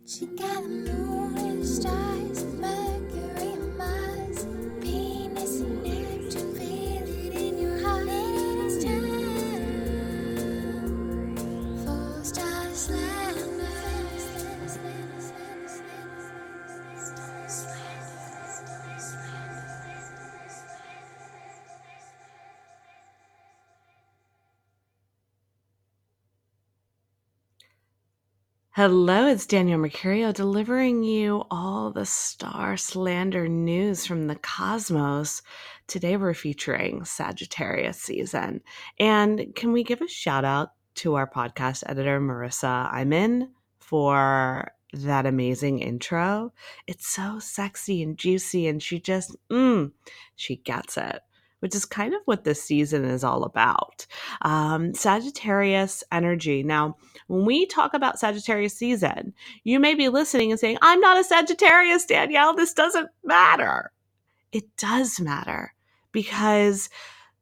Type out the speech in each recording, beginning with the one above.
She got the moon and the stars, Mercury and Mars, Venus and Neptune, feel it in your heart. It is time for Star Slander. Hello, it's Danielle Mercurio delivering you all the Star Slander news from the cosmos. Today we're featuring Sagittarius season. And can we give a shout out to our podcast editor, Marissa Iman, for that amazing intro? It's so sexy and juicy, and she just, she gets it, which is kind of what this season is all about. Sagittarius energy. Now, when we talk about Sagittarius season, you may be listening and saying, I'm not a Sagittarius, Danielle. This doesn't matter. It does matter because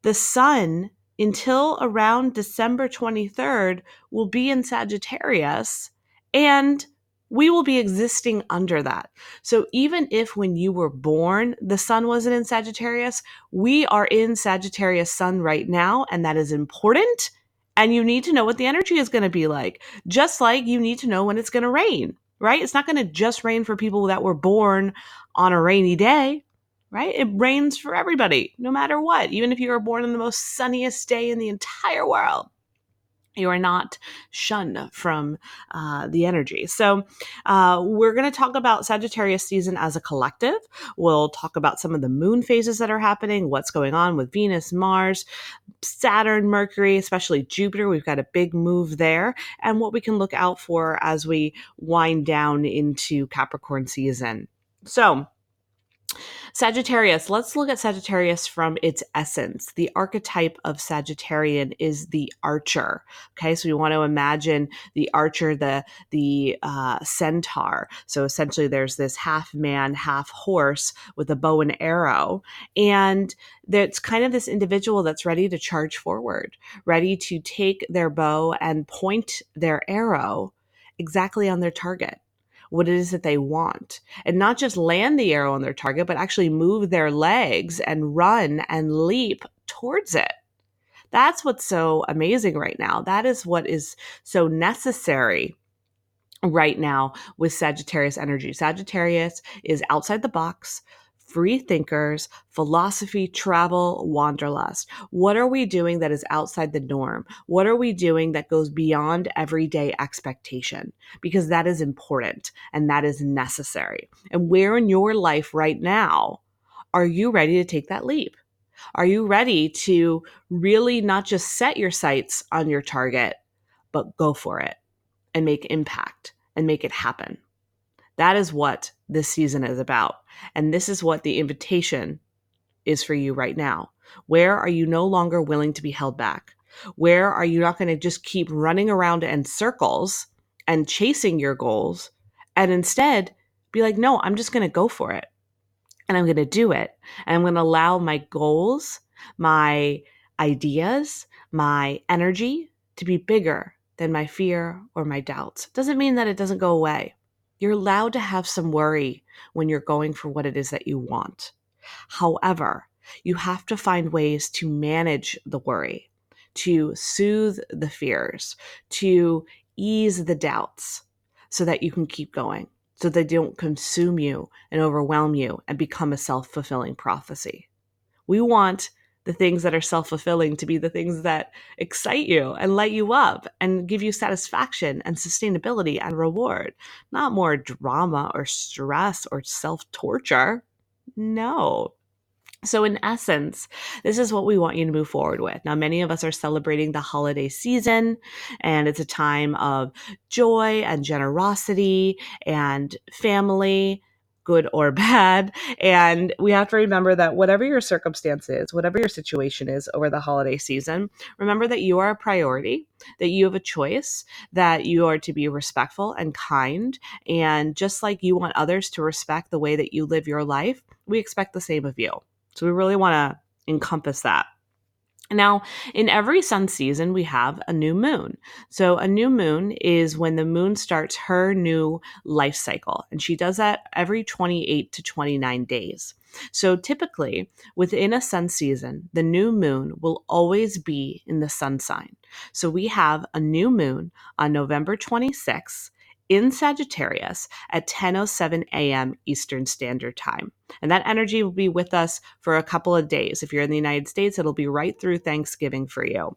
the sun, until around December 23rd, will be in Sagittarius, and we will be existing under that. So even if when you were born, the sun wasn't in Sagittarius, we are in Sagittarius sun right now, and that is important. And you need to know what the energy is going to be like, just like you need to know when it's going to rain, right? It's not going to just rain for people that were born on a rainy day, right? It rains for everybody, no matter what. Even if you were born on the most sunniest day in the entire world, you are not shunned from the energy. So we're going to talk about Sagittarius season as a collective. We'll talk about some of the moon phases that are happening, what's going on with Venus, Mars, Saturn, Mercury, especially Jupiter. We've got a big move there, and what we can look out for as we wind down into Capricorn season. So Sagittarius, let's look at Sagittarius from its essence. The archetype of Sagittarian is the archer. Okay, so we want to imagine the archer, the centaur. So essentially there's this half man, half horse with a bow and arrow. And it's kind of this individual that's ready to charge forward, ready to take their bow and point their arrow exactly on their target, what it is that they want, and not just land the arrow on their target, but actually move their legs and run and leap towards it. That's what's so amazing right now. That is what is so necessary right now with Sagittarius energy. Sagittarius is outside the box, free thinkers, philosophy, travel, wanderlust. What are we doing that is outside the norm? What are we doing that goes beyond everyday expectation? Because that is important and that is necessary. And where in your life right now are you ready to take that leap? Are you ready to really not just set your sights on your target, but go for it and make impact and make it happen? That is what this season is about. And this is what the invitation is for you right now. Where are you no longer willing to be held back? Where are you not going to just keep running around in circles and chasing your goals, and instead be like, no, I'm just going to go for it. And I'm going to do it. And I'm going to allow my goals, my ideas, my energy to be bigger than my fear or my doubts. Doesn't mean that it doesn't go away. You're allowed to have some worry when you're going for what it is that you want. However, you have to find ways to manage the worry, to soothe the fears, to ease the doubts so that you can keep going, so they don't consume you and overwhelm you and become a self-fulfilling prophecy. We want the things that are self-fulfilling to be the things that excite you and light you up and give you satisfaction and sustainability and reward, not more drama or stress or self-torture. No. So in essence, this is what we want you to move forward with. Now, many of us are celebrating the holiday season, and it's a time of joy and generosity and family, good or bad. And we have to remember that whatever your circumstance is, whatever your situation is over the holiday season, remember that you are a priority, that you have a choice, that you are to be respectful and kind. And just like you want others to respect the way that you live your life, we expect the same of you. So we really want to encompass that. Now, in every sun season, we have a new moon. So, a new moon is when the moon starts her new life cycle, and she does that every 28 to 29 days. So, typically, within a sun season, the new moon will always be in the sun sign. So, we have a new moon on November 26th in Sagittarius at 10:07 a.m. Eastern Standard Time. And that energy will be with us for a couple of days. If you're in the United States, it'll be right through Thanksgiving for you.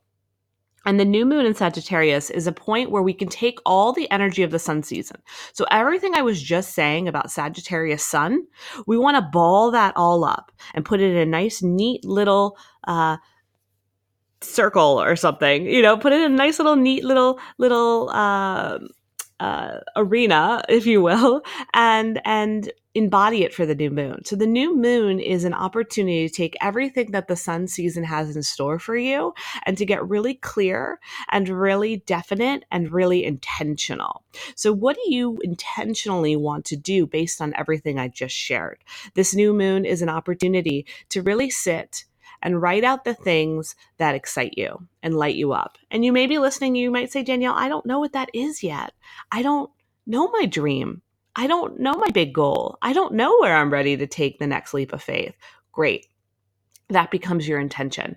And the new moon in Sagittarius is a point where we can take all the energy of the sun season. So, everything I was just saying about Sagittarius sun, we want to ball that all up and put it in a nice, neat little circle or something, put it in a nice little neat little arena, if you will, and embody it for the new moon. So the new moon is an opportunity to take everything that the sun season has in store for you and to get really clear and really definite and really intentional. So what do you intentionally want to do based on everything I just shared? This new moon is an opportunity to really sit and write out the things that excite you and light you up. And you may be listening, you might say, Danielle, I don't know what that is yet. I don't know my dream. I don't know my big goal. I don't know where I'm ready to take the next leap of faith. Great. That becomes your intention.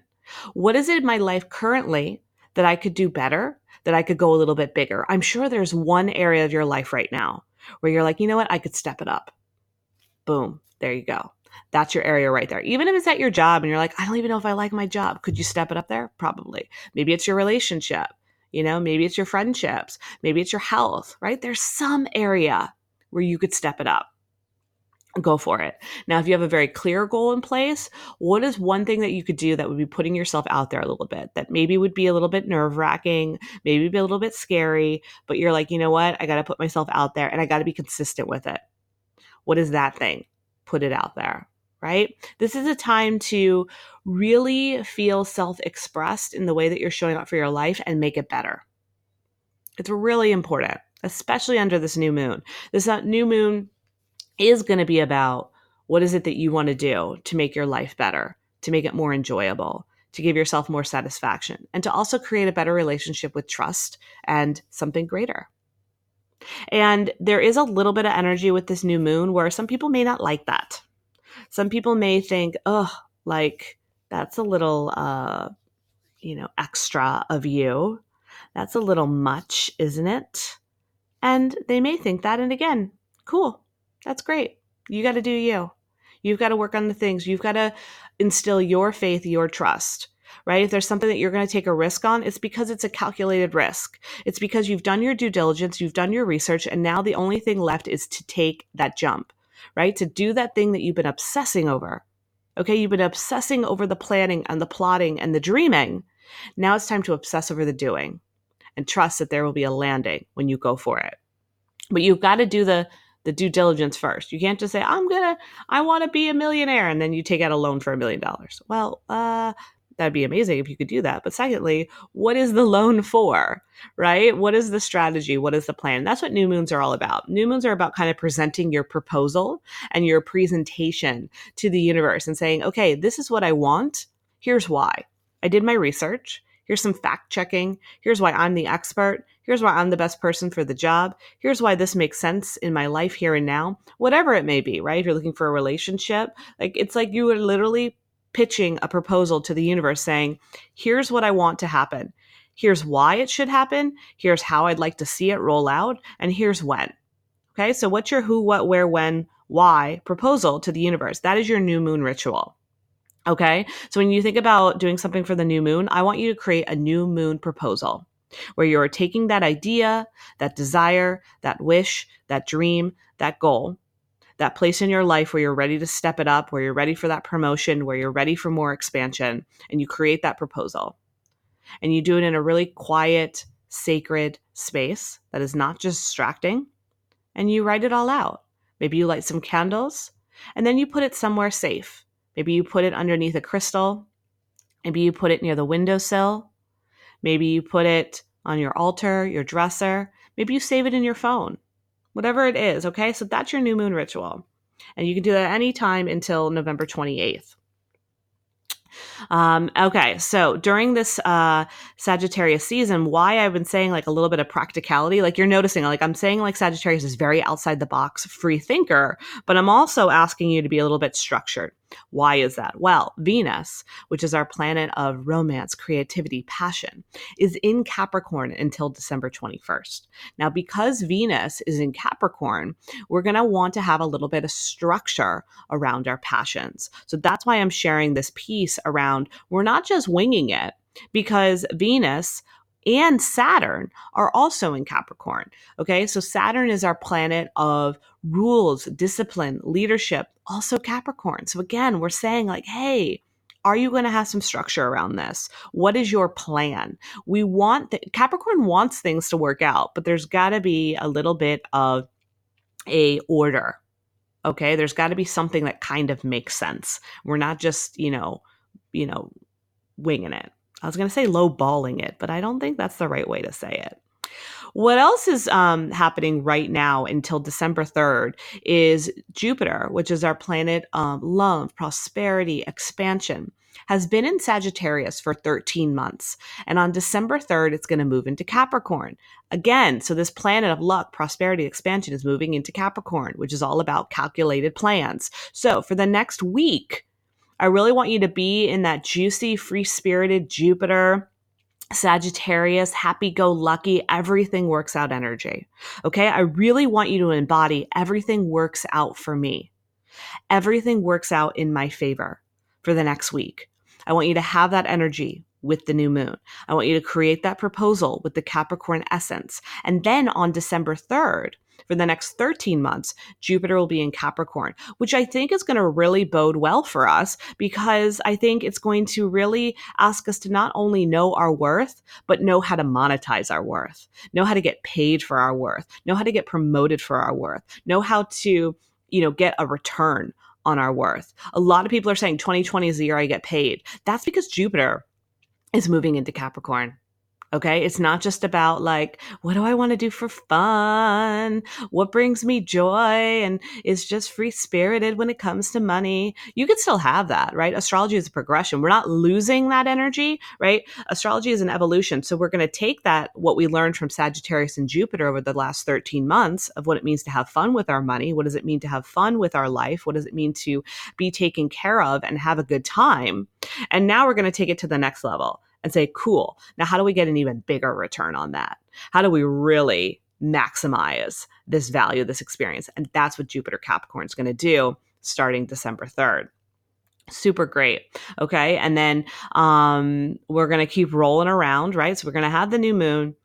What is it in my life currently that I could do better, that I could go a little bit bigger? I'm sure there's one area of your life right now where you're like, you know what? I could step it up. Boom. There you go. That's your area right there. Even if it's at your job and you're like, I don't even know if I like my job. Could you step it up there? Probably. Maybe it's your relationship. Maybe it's your friendships. Maybe it's your health, right? There's some area where you could step it up. Go for it. Now, if you have a very clear goal in place, what is one thing that you could do that would be putting yourself out there a little bit, that maybe would be a little bit nerve wracking, maybe be a little bit scary, but you're like, you know what? I got to put myself out there and I got to be consistent with it. What is that thing? Put it out there, right? This is a time to really feel self-expressed in the way that you're showing up for your life and make it better. It's really important, especially under this new moon. This new moon is going to be about what is it that you want to do to make your life better, to make it more enjoyable, to give yourself more satisfaction, and to also create a better relationship with trust and something greater. And there is a little bit of energy with this new moon where some people may not like that. Some people may think, oh, like that's a little, extra of you. That's a little much, isn't it? And they may think that. And again, cool. That's great. You got to do you. You've got to work on the things. You've got to instill your faith, your trust, right? If there's something that you're going to take a risk on, it's because it's a calculated risk. It's because you've done your due diligence, you've done your research, and now the only thing left is to take that jump, right? To do that thing that you've been obsessing over. Okay, you've been obsessing over the planning and the plotting and the dreaming. Now it's time to obsess over the doing and trust that there will be a landing when you go for it. But you've got to do the due diligence first. You can't just say, I want to be a millionaire, and then you take out a loan for $1 million. Well, that'd be amazing if you could do that. But secondly, what is the loan for, right? What is the strategy? What is the plan? That's what new moons are all about. New moons are about kind of presenting your proposal and your presentation to the universe and saying, okay, this is what I want. Here's why. I did my research. Here's some fact checking. Here's why I'm the expert. Here's why I'm the best person for the job. Here's why this makes sense in my life here and now, whatever it may be, right? If you're looking for a relationship, it's like you are literally pitching a proposal to the universe saying, here's what I want to happen. Here's why it should happen. Here's how I'd like to see it roll out. And here's when. Okay. So what's your who, what, where, when, why proposal to the universe? That is your new moon ritual. Okay. So when you think about doing something for the new moon, I want you to create a new moon proposal where you're taking that idea, that desire, that wish, that dream, that goal, that place in your life where you're ready to step it up, where you're ready for that promotion, where you're ready for more expansion, and you create that proposal. And you do it in a really quiet, sacred space that is not just distracting, and you write it all out. Maybe you light some candles, and then you put it somewhere safe. Maybe you put it underneath a crystal. Maybe you put it near the windowsill. Maybe you put it on your altar, your dresser. Maybe you save it in your phone. Whatever it is, okay? So that's your new moon ritual. And you can do that anytime until November 28th. Okay, so during this Sagittarius season, why I've been saying like a little bit of practicality, like you're noticing, like I'm saying like Sagittarius is very outside the box, free thinker, but I'm also asking you to be a little bit structured. Why is that? Well, Venus, which is our planet of romance, creativity, passion, is in Capricorn until December 21st. Now, because Venus is in Capricorn, we're going to want to have a little bit of structure around our passions. So that's why I'm sharing this piece around we're not just winging it, because Venus and Saturn are also in Capricorn. Okay, so Saturn is our planet of rules, discipline, leadership, also Capricorn. So again, we're saying like, hey, are you going to have some structure around this? What is your plan? We want Capricorn wants things to work out, but there's got to be a little bit of a order. Okay, there's got to be something that kind of makes sense. We're not just, winging it. I was going to say low balling it, but I don't think that's the right way to say it. What else is happening right now until December 3rd is Jupiter, which is our planet love, prosperity, expansion, has been in Sagittarius for 13 months. And on December 3rd, it's going to move into Capricorn. Again, so this planet of luck, prosperity, expansion is moving into Capricorn, which is all about calculated plans. So for the next week, I really want you to be in that juicy, free-spirited Jupiter, Sagittarius, happy-go-lucky, everything works out energy. Okay? I really want you to embody everything works out for me. Everything works out in my favor for the next week. I want you to have that energy with the new moon. I want you to create that proposal with the Capricorn essence. And then on December 3rd, for the next 13 months, Jupiter will be in Capricorn, which I think is going to really bode well for us because I think it's going to really ask us to not only know our worth, but know how to monetize our worth, know how to get paid for our worth, know how to get promoted for our worth, know how to, get a return on our worth. A lot of people are saying 2020 is the year I get paid. That's because Jupiter is moving into Capricorn. Okay. It's not just about like, what do I want to do for fun? What brings me joy and is just free spirited when it comes to money? You can still have that, right? Astrology is a progression. We're not losing that energy, right? Astrology is an evolution. So we're going to take that, what we learned from Sagittarius and Jupiter over the last 13 months of what it means to have fun with our money. What does it mean to have fun with our life? What does it mean to be taken care of and have a good time? And now we're going to take it to the next level and say, cool, now how do we get an even bigger return on that? How do we really maximize this value, this experience? And that's what Jupiter Capricorn is going to do starting December 3rd. Super great. Okay. And then we're going to keep rolling around, right? So we're going to have the new moon,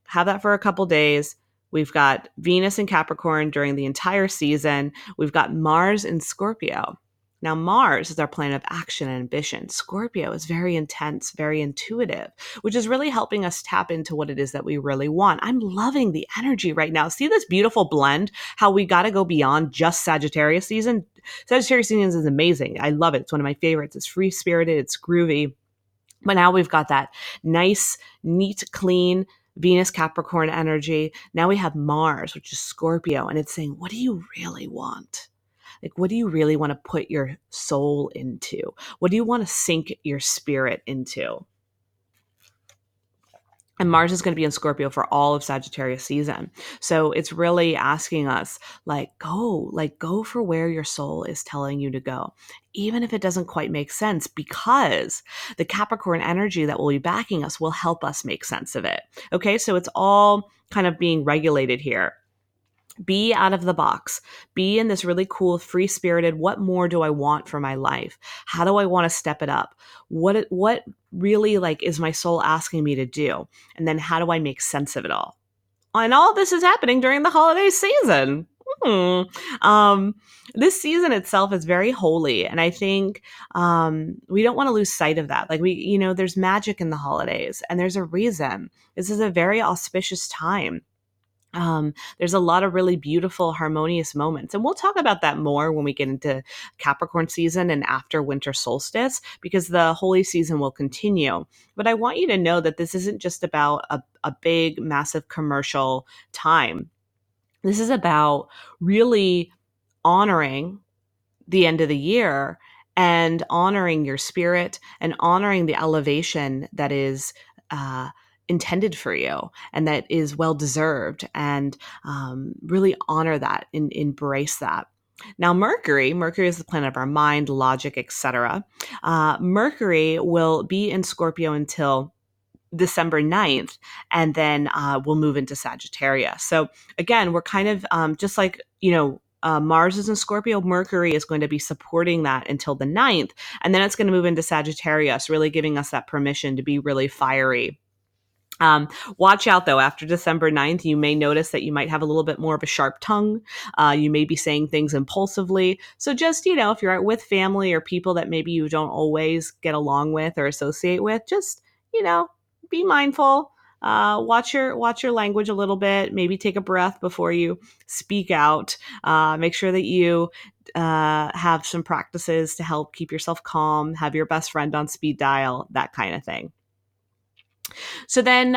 have that for a couple days. We've got Venus in Capricorn during the entire season. We've got Mars in Scorpio. Now, Mars is our planet of action and ambition. Scorpio is very intense, very intuitive, which is really helping us tap into what it is that we really want. I'm loving the energy right now. See this beautiful blend, how we got to go beyond just Sagittarius season. Sagittarius season is amazing. I love it. It's one of my favorites. It's free-spirited. It's groovy. But now we've got that nice, neat, clean Venus Capricorn energy. Now we have Mars, which is Scorpio, and it's saying, what do you really want? Like, what do you really want to put your soul into? What do you want to sink your spirit into? And Mars is going to be in Scorpio for all of Sagittarius season. So it's really asking us, go for where your soul is telling you to go, even if it doesn't quite make sense, because the Capricorn energy that will be backing us will help us make sense of it. Okay, so it's all kind of being regulated here. Be out of the box. Be in this really cool, free-spirited, what more do I want for my life? How do I want to step it up? What really is my soul asking me to do? And then how do I make sense of it all? And all this is happening during the holiday season. This season itself is very holy. And I think we don't want to lose sight of that. There's magic in the holidays and there's a reason. This is a very auspicious time. There's a lot of really beautiful, harmonious moments. And we'll talk about that more when we get into Capricorn season and after winter solstice, because the holy season will continue. But I want you to know that this isn't just about a big, massive commercial time. This is about really honoring the end of the year and honoring your spirit and honoring the elevation that is intended for you and that is well deserved, and really honor that and embrace that. Now, Mercury is the planet of our mind, logic, etc. Mercury will be in Scorpio until December 9th, and then we'll move into Sagittarius. So again, we're kind of just like, Mars is in Scorpio, Mercury is going to be supporting that until the 9th, and then it's going to move into Sagittarius, really giving us that permission to be really fiery. Watch out though, after December 9th, you may notice that you might have a little bit more of a sharp tongue. You may be saying things impulsively. So just, if you're out with family or people that maybe you don't always get along with or associate with, just, be mindful. Watch your language a little bit. Maybe take a breath before you speak out. Make sure that you have some practices to help keep yourself calm, have your best friend on speed dial, that kind of thing. So then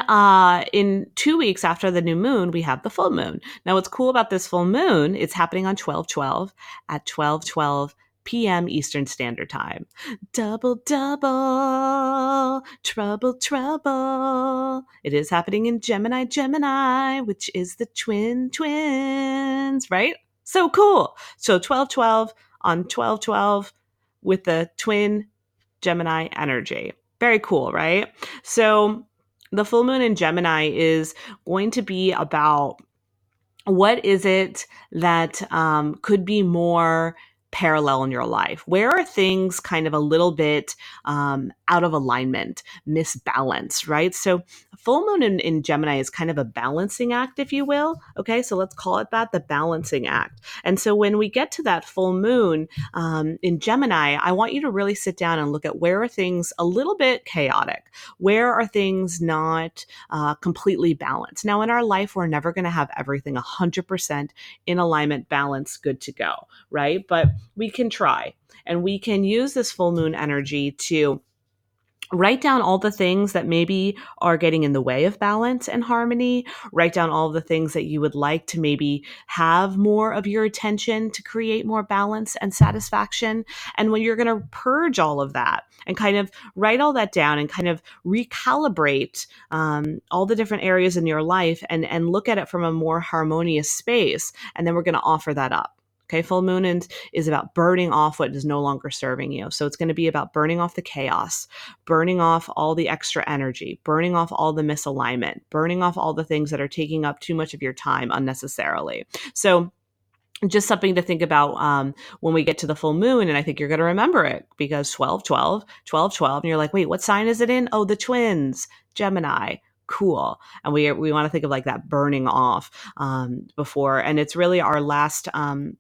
in 2 weeks after the new moon, we have the full moon. Now, what's cool about this full moon, it's happening on 12/12 at 12:12 p.m. Eastern Standard Time. Double, double, trouble, trouble. It is happening in Gemini, which is the twins, right? So cool. So 12/12 on 12/12 with the twin Gemini energy. Very cool, right? So the full moon in Gemini is going to be about what is it that could be more parallel in your life? Where are things kind of a little bit out of alignment, misbalanced, right? So full moon in Gemini is kind of a balancing act, if you will. Okay, so let's call it that, the balancing act. And so when we get to that full moon in Gemini, I want you to really sit down and look at where are things a little bit chaotic? Where are things not completely balanced? Now, in our life, we're never going to have everything 100% in alignment, balance, good to go, right? But we can try, and we can use this full moon energy to write down all the things that maybe are getting in the way of balance and harmony. Write down all the things that you would like to maybe have more of your attention to create more balance and satisfaction. And when you're going to purge all of that and kind of write all that down and kind of recalibrate all the different areas in your life and look at it from a more harmonious space, and then we're going to offer that up. Okay, full moon is about burning off what is no longer serving you. So it's going to be about burning off the chaos, burning off all the extra energy, burning off all the misalignment, burning off all the things that are taking up too much of your time unnecessarily. So just something to think about when we get to the full moon. And I think you're going to remember it because 12/12, 12/12. And you're like, wait, what sign is it in? Oh, the twins, Gemini. Cool. And we want to think of like that burning off before. And it's really our last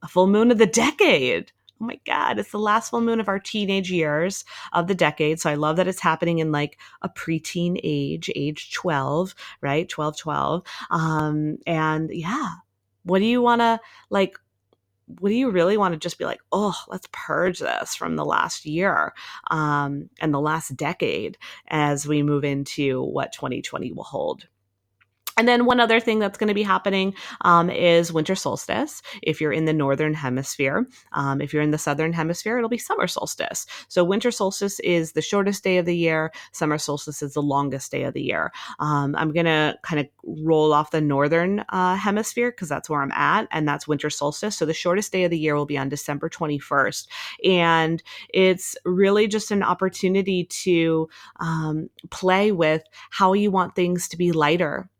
full moon of the decade. Oh my God, it's the last full moon of our teenage years of the decade. So I love that it's happening in like a preteen age 12, right? 12/12. And yeah, what do you want to like? What do you really want to just be like, oh, let's purge this from the last year and the last decade as we move into what 2020 will hold? And then one other thing that's going to be happening is winter solstice. If you're in the northern hemisphere, if you're in the southern hemisphere, it'll be summer solstice. So winter solstice is the shortest day of the year. Summer solstice is the longest day of the year. I'm going to kind of roll off the northern hemisphere because that's where I'm at, and that's winter solstice. So the shortest day of the year will be on December 21st. And it's really just an opportunity to play with how you want things to be lighter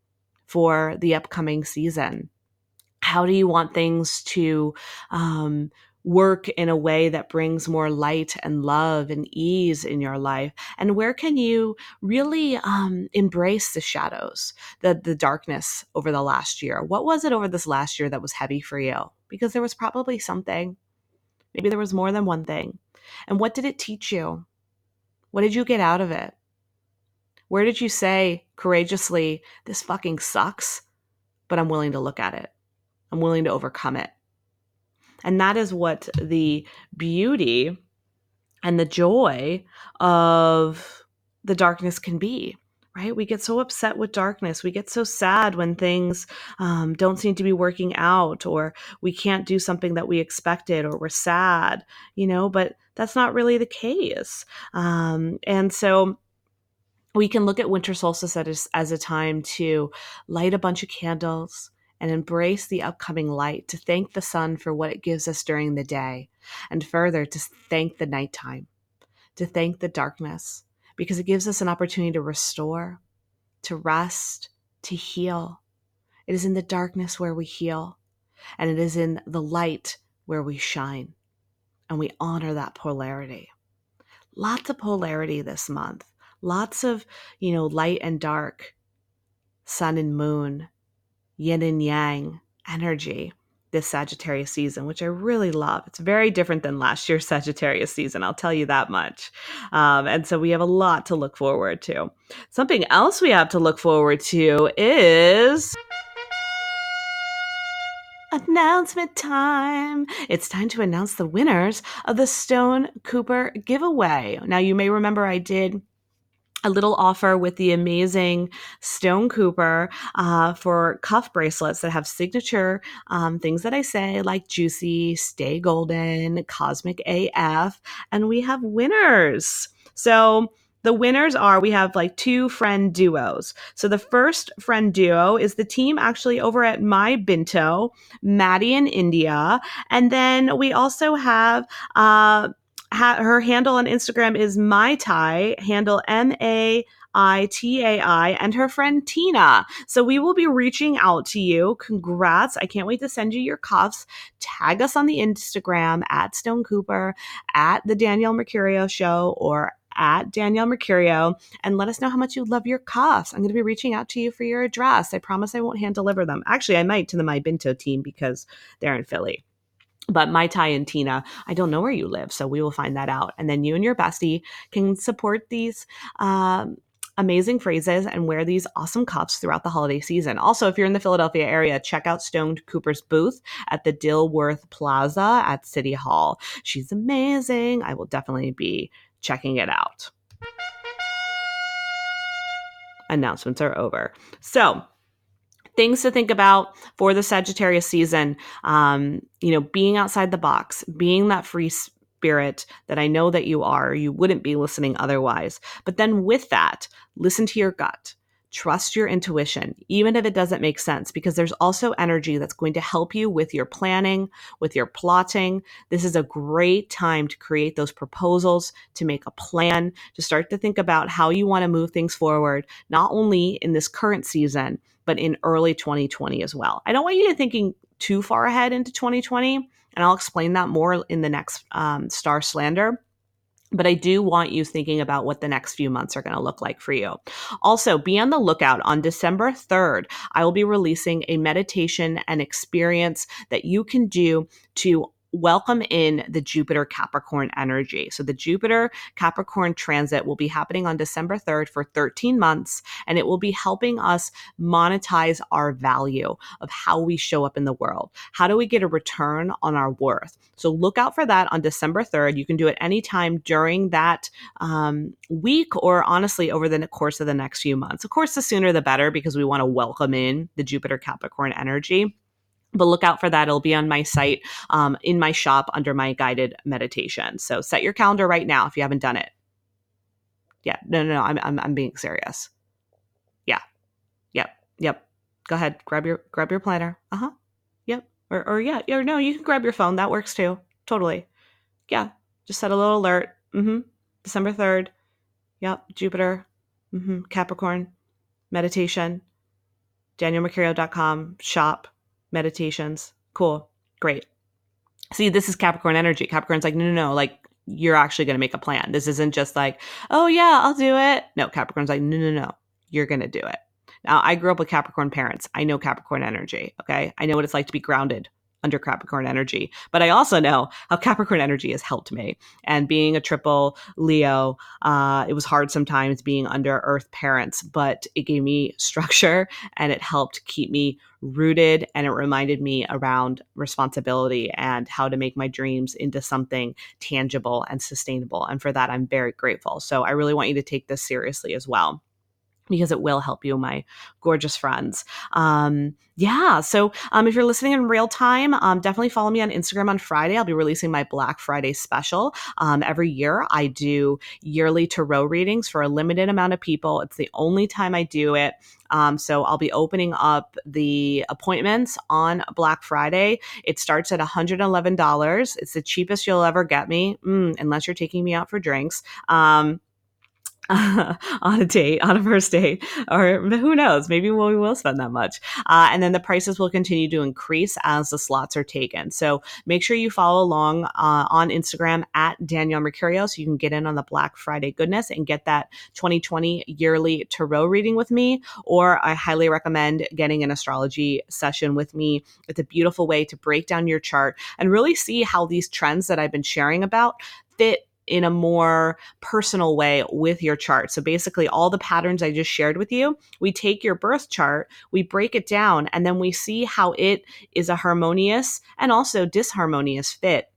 for the upcoming season. How do you want things to work in a way that brings more light and love and ease in your life? And where can you really embrace the shadows, the darkness over the last year? What was it over this last year that was heavy for you? Because there was probably something. Maybe there was more than one thing. And what did it teach you? What did you get out of it? Where did you say courageously, this fucking sucks, but I'm willing to look at it. I'm willing to overcome it. And that is what the beauty and the joy of the darkness can be, right? We get so upset with darkness. We get so sad when things don't seem to be working out, or we can't do something that we expected, or we're sad, but that's not really the case. And so we can look at winter solstice as a time to light a bunch of candles and embrace the upcoming light, to thank the sun for what it gives us during the day, and further to thank the nighttime, to thank the darkness, because it gives us an opportunity to restore, to rest, to heal. It is in the darkness where we heal, and it is in the light where we shine, and we honor that polarity. Lots of polarity this month. Lots of, light and dark, sun and moon, yin and yang energy this Sagittarius season, which I really love. It's very different than last year's Sagittarius season, I'll tell you that much. And so we have a lot to look forward to. Something else we have to look forward to is announcement time. It's time to announce the winners of the Stone Cooper giveaway. Now, you may remember I did a little offer with the amazing Stone Cooper for cuff bracelets that have signature things that I say, like juicy, stay golden, cosmic AF, and we have winners. So the winners are, we have like two friend duos. So the first friend duo is the team actually over at My Binto, Maddie in India. And then we also have her handle on Instagram is MaiTai, handle MaiTai, and her friend Tina. So we will be reaching out to you. Congrats. I can't wait to send you your cuffs. Tag us on the Instagram at Stone Cooper, at the Danielle Mercurio Show, or at Danielle Mercurio, and let us know how much you love your cuffs. I'm going to be reaching out to you for your address. I promise I won't hand deliver them. Actually, I might to the My Binto team because they're in Philly. But MaiTai and Tina, I don't know where you live, so we will find that out. And then you and your bestie can support these amazing phrases and wear these awesome cuffs throughout the holiday season. Also, if you're in the Philadelphia area, check out Stone Cooper's booth at the Dilworth Plaza at City Hall. She's amazing. I will definitely be checking it out. Announcements are over. So, things to think about for the Sagittarius season, being outside the box, being that free spirit that I know that you are. You wouldn't be listening otherwise. But then with that, listen to your gut. Trust your intuition, even if it doesn't make sense, because there's also energy that's going to help you with your planning, with your plotting. This is a great time to create those proposals, to make a plan, to start to think about how you want to move things forward, not only in this current season, but in early 2020 as well. I don't want you to thinking too far ahead into 2020, and I'll explain that more in the next Star Slander. But I do want you thinking about what the next few months are going to look like for you. Also, be on the lookout. On December 3rd, I will be releasing a meditation and experience that you can do to welcome in the Jupiter Capricorn energy. So the Jupiter Capricorn transit will be happening on December 3rd for 13 months, and it will be helping us monetize our value of how we show up in the world. How do we get a return on our worth? So look out for that on December 3rd. You can do it anytime during that week, or honestly over the course of the next few months. Of course, the sooner the better, because we want to welcome in the Jupiter Capricorn energy. But look out for that. It'll be on my site, in my shop under my guided meditation. So set your calendar right now if you haven't done it. Yeah, no. I'm being serious. Yeah, yep. Go ahead, grab your planner. Yep. Or no, you can grab your phone. That works too. Totally. Yeah, just set a little alert. December 3rd. Yep, Jupiter. Capricorn meditation. DanielleMercurio.com shop. Meditations. Cool. Great. See, this is Capricorn energy. Capricorn's like, no. Like, you're actually going to make a plan. This isn't just like, oh yeah, I'll do it. No, Capricorn's like, no. You're going to do it. Now, I grew up with Capricorn parents. I know Capricorn energy. Okay. I know what it's like to be grounded under Capricorn energy, but I also know how Capricorn energy has helped me. And being a triple Leo, it was hard sometimes being under Earth parents, but it gave me structure and it helped keep me rooted, and it reminded me around responsibility and how to make my dreams into something tangible and sustainable. And for that, I'm very grateful. So I really want you to take this seriously as well. because it will help you, my gorgeous friends. So if you're listening in real time, definitely follow me on Instagram on Friday. I'll be releasing my Black Friday special. Every year I do yearly tarot readings for a limited amount of people. It's the only time I do it. So I'll be opening up the appointments on Black Friday. It starts at $111. It's the cheapest you'll ever get me, unless you're taking me out for drinks. On a date, on a first date, or who knows, maybe we will spend that much. And then the prices will continue to increase as the slots are taken. So make sure you follow along on Instagram at Danielle Mercurio so you can get in on the Black Friday goodness and get that 2020 yearly tarot reading with me. Or I highly recommend getting an astrology session with me. It's a beautiful way to break down your chart and really see how these trends that I've been sharing about fit in a more personal way with your chart. So basically all the patterns I just shared with you, we take your birth chart, we break it down, and then we see how it is a harmonious and also disharmonious fit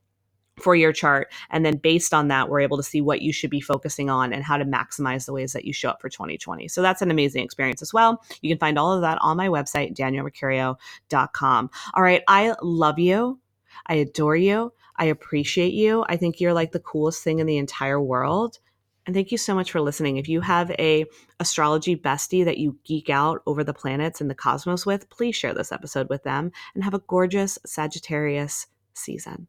for your chart. And then based on that, we're able to see what you should be focusing on and how to maximize the ways that you show up for 2020. So that's an amazing experience as well. You can find all of that on my website, daniellemercurio.com. All right. I love you. I adore you. I appreciate you. I think you're like the coolest thing in the entire world. And thank you so much for listening. If you have a astrology bestie that you geek out over the planets and the cosmos with, please share this episode with them and have a gorgeous Sagittarius season.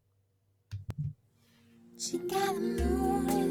She got a moon